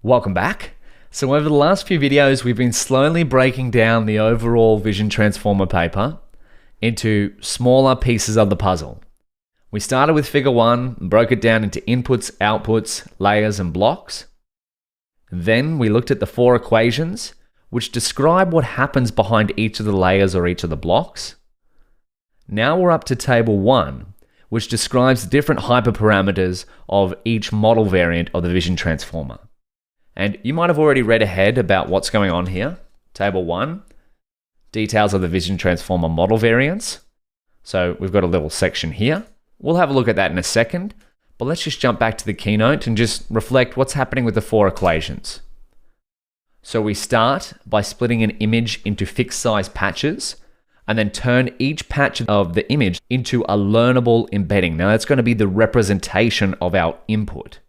Welcome back. So over the last few videos, we've been slowly breaking down the overall Vision Transformer paper into smaller pieces of the puzzle. We started with figure 1, broke it down into inputs, outputs, layers, and blocks. Then we looked at the 4 equations, which describe what happens behind each of the layers or each of the blocks. Now we're up to table 1, which describes the different hyperparameters of each model variant of the Vision Transformer. And you might have already read ahead about what's going on here. Table 1, details of the Vision Transformer model variants. So we've got a little section here. We'll have a look at that in a second, but let's just jump back to the keynote and just reflect what's happening with the 4 equations. So we start by splitting an image into fixed size patches and then turn each patch of the image into a learnable embedding. Now that's going to be the representation of our input.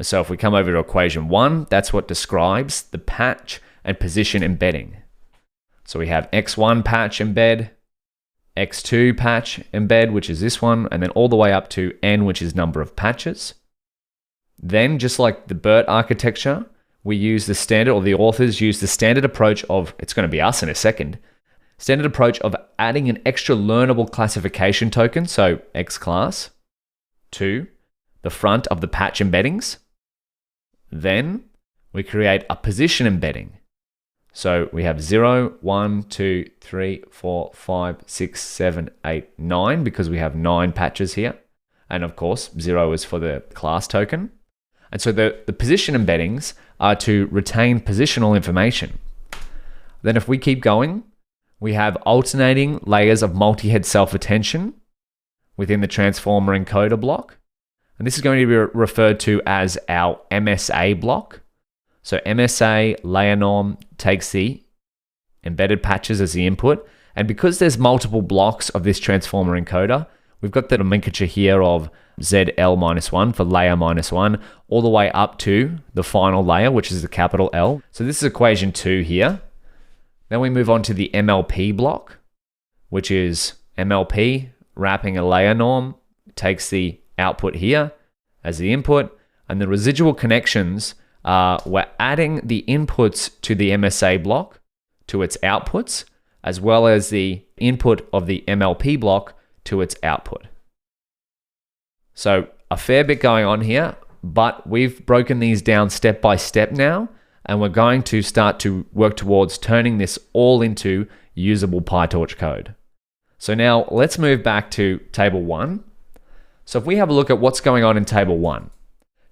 So if we come over to equation 1, that's what describes the patch and position embedding. So we have x1 patch embed, x2 patch embed, which is this one, and then all the way up to n, which is number of patches. Then, just like the BERT architecture, we use the standard, or the authors use the standard approach of, it's going to be us in a second, standard approach of adding an extra learnable classification token, so X class, to the front of the patch embeddings. Then we create a position embedding. So we have 0, 1, 2, 3, 4, 5, 6, 7, 8, 9, because we have 9 patches here. And of course, 0 is for the class token. And so the position embeddings are to retain positional information. Then if we keep going, we have alternating layers of multi-head self-attention within the transformer encoder block. And this is going to be referred to as our MSA block. So MSA layer norm takes the embedded patches as the input. And because there's multiple blocks of this transformer encoder, we've got the nomenclature here of ZL-1 for layer -1, all the way up to the final layer, which is the capital L. So this is equation 2 here. Then we move on to the MLP block, which is MLP wrapping a layer norm, takes the output here as the input, and the residual connections we're adding the inputs to the MSA block to its outputs, as well as the input of the MLP block to its output. So a fair bit going on here, but we've broken these down step by step now, and we're going to start to work towards turning this all into usable PyTorch code. So now let's move back to table 1. So if we have a look at what's going on in table 1,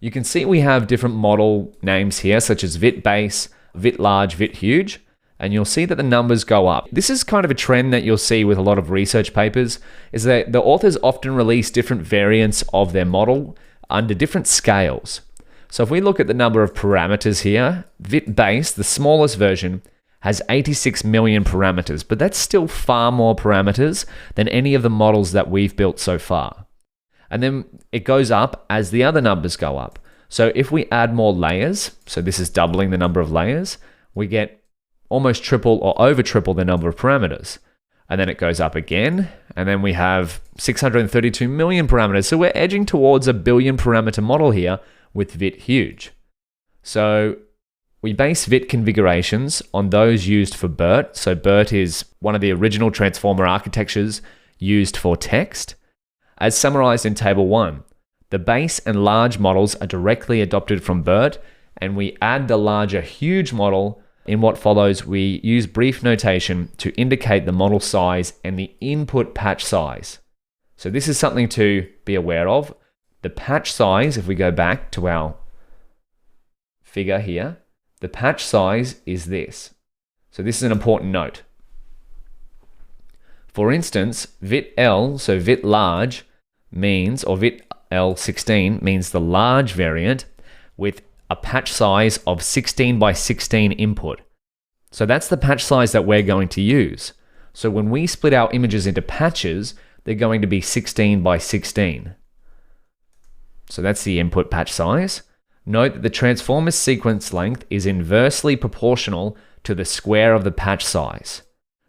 you can see we have different model names here, such as VIT base, VIT large, VIT huge, and you'll see that the numbers go up. This is kind of a trend that you'll see with a lot of research papers, is that the authors often release different variants of their model under different scales. So if we look at the number of parameters here, VIT base, the smallest version, has 86 million parameters, but that's still far more parameters than any of the models that we've built so far. And then it goes up as the other numbers go up. So if we add more layers, so this is doubling the number of layers, we get almost triple or over triple the number of parameters. And then it goes up again, and then we have 632 million parameters. So we're edging towards a billion parameter model here with VIT huge. So we base VIT configurations on those used for BERT. So BERT is one of the original transformer architectures used for text. As summarized in table 1, the base and large models are directly adopted from BERT, and we add the larger huge model. In what follows, we use brief notation to indicate the model size and the input patch size. So this is something to be aware of. The patch size, if we go back to our figure here, the patch size is this. So this is an important note. For instance, VIT-L, so VIT large, means, or VIT-L16 means the large variant with a patch size of 16 by 16 input. So that's the patch size that we're going to use. So when we split our images into patches, they're going to be 16 by 16. So that's the input patch size. Note that the transformer's sequence length is inversely proportional to the square of the patch size.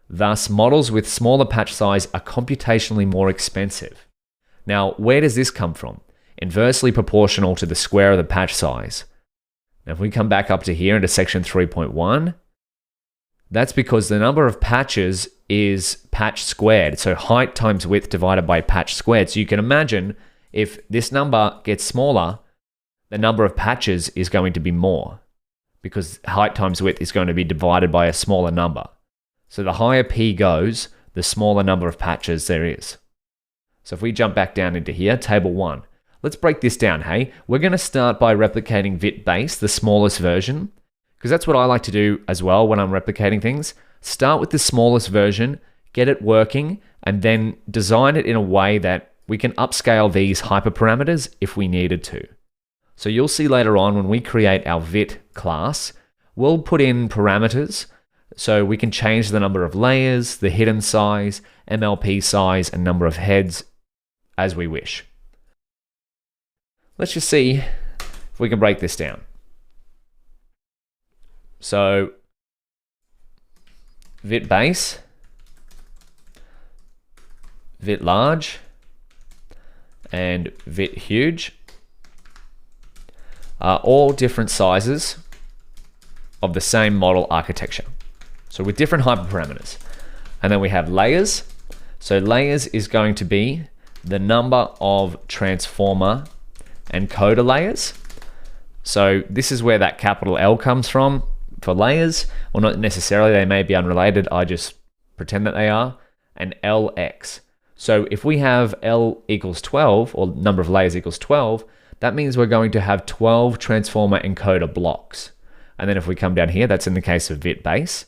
Thus, models with smaller patch size are computationally more expensive. Now, where does this come from? Inversely proportional to the square of the patch size. Now, if we come back up to here into section 3.1, that's because the number of patches is patch squared. So height times width divided by patch squared. So you can imagine if this number gets smaller, the number of patches is going to be more because height times width is going to be divided by a smaller number. So the higher P goes, the smaller number of patches there is. So if we jump back down into here, table 1, let's break this down, hey? We're going to start by replicating vit base, the smallest version, because that's what I like to do as well when I'm replicating things. Start with the smallest version, get it working, and then design it in a way that we can upscale these hyperparameters if we needed to. So you'll see later on when we create our vit class, we'll put in parameters so we can change the number of layers, the hidden size, MLP size, and number of heads as we wish. Let's just see if we can break this down. So vit base, vit large, and vit huge are all different sizes of the same model architecture. So with different hyperparameters. And then we have layers. So layers is going to be the number of transformer and coda layers. So this is where that capital L comes from for layers, or not necessarily, they may be unrelated, I just pretend that they are, and LX. So if we have L equals 12, or number of layers equals 12, that means we're going to have 12 transformer encoder blocks. And then if we come down here, that's in the case of vit base.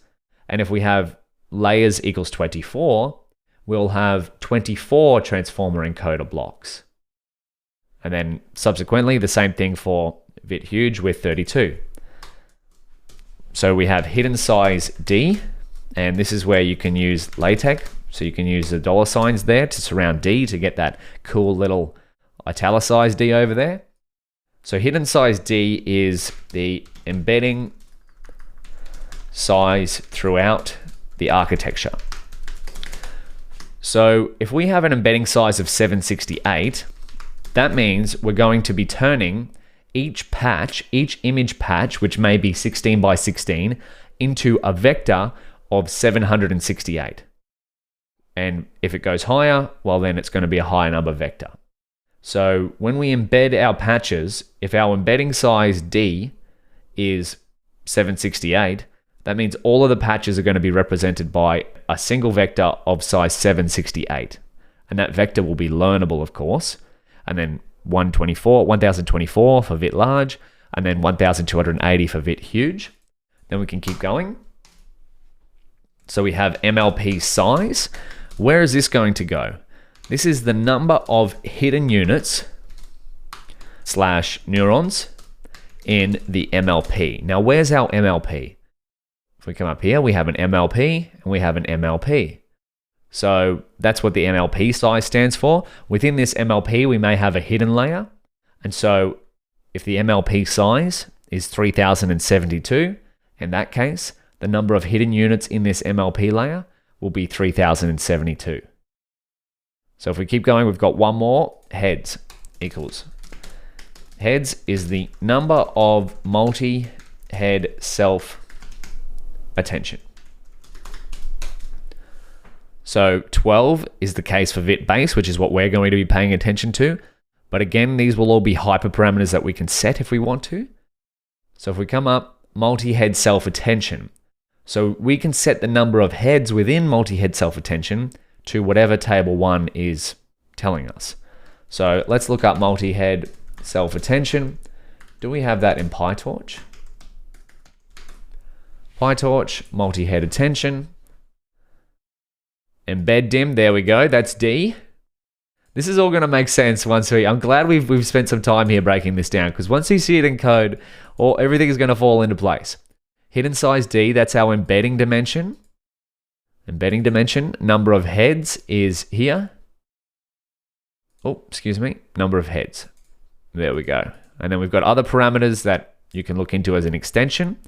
And if we have layers equals 24, we'll have 24 transformer encoder blocks. And then subsequently, the same thing for vit huge with 32. So we have hidden size D, and this is where you can use LaTeX. So you can use the dollar signs there to surround D to get that cool little italicized D over there. So hidden size D is the embedding size throughout the architecture. So if we have an embedding size of 768, that means we're going to be turning each patch, each image patch, which may be 16 by 16, into a vector of 768. And if it goes higher, well, then it's going to be a higher number vector. So when we embed our patches, if our embedding size D is 768, that means all of the patches are going to be represented by a single vector of size 768. And that vector will be learnable, of course. And then 1024 for vit large, and then 1280 for vit huge. Then we can keep going. So we have MLP size. Where is this going to go? This is the number of hidden units / neurons in the MLP. Now, where's our MLP? If we come up here, we have an MLP and we have an MLP. So that's what the MLP size stands for. Within this MLP, we may have a hidden layer. And so if the MLP size is 3072, in that case, the number of hidden units in this MLP layer will be 3072. So if we keep going, we've got one more, heads equals. Heads is the number of multi-head self-attention. So 12 is the case for vit base, which is what we're going to be paying attention to. But again, these will all be hyperparameters that we can set if we want to. So if we come up, multi-head self-attention. So we can set the number of heads within multi-head self-attention to whatever table 1 is telling us. So let's look up multi-head self-attention. Do we have that in PyTorch? PyTorch, multi-head attention. Embed dim, there we go, that's D. This is all going to make sense once I'm glad we've spent some time here breaking this down, because once you see it in code, everything is going to fall into place. Hidden size D, that's our embedding dimension. Embedding dimension, number of heads is here. Oh, excuse me, number of heads. There we go. And then we've got other parameters that you can look into as an extension,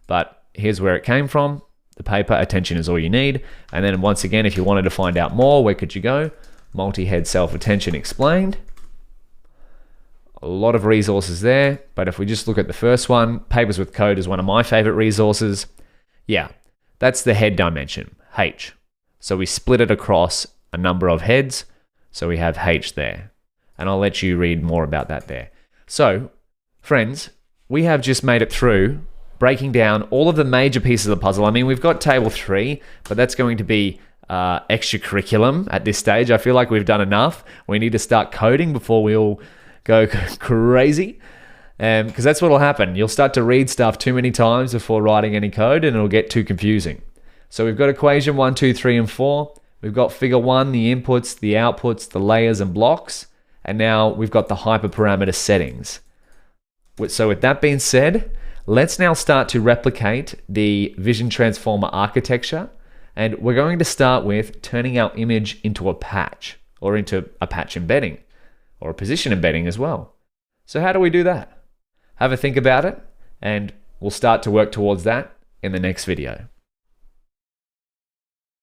but here's where it came from. The paper, attention is all you need. And then once again, if you wanted to find out more, where could you go? Multi-head self-attention explained. A lot of resources there, but if we just look at the first one, Papers with Code is one of my favorite resources. Yeah, that's the head dimension, H. So we split it across a number of heads, so we have H there. And I'll let you read more about that there. So, friends, we have just made it through breaking down all of the major pieces of the puzzle. I mean, we've got table 3, but that's going to be extra curriculum at this stage. I feel like we've done enough. We need to start coding before we all go crazy, because that's what will happen. You'll start to read stuff too many times before writing any code, and it'll get too confusing. So we've got equation 1, 2, 3, and 4. We've got figure 1, the inputs, the outputs, the layers and blocks, and now we've got the hyperparameter settings. So with that being said, let's now start to replicate the Vision Transformer architecture, and we're going to start with turning our image into a patch, or into a patch embedding, or a position embedding as well. So how do we do that? Have a think about it, and we'll start to work towards that in the next video.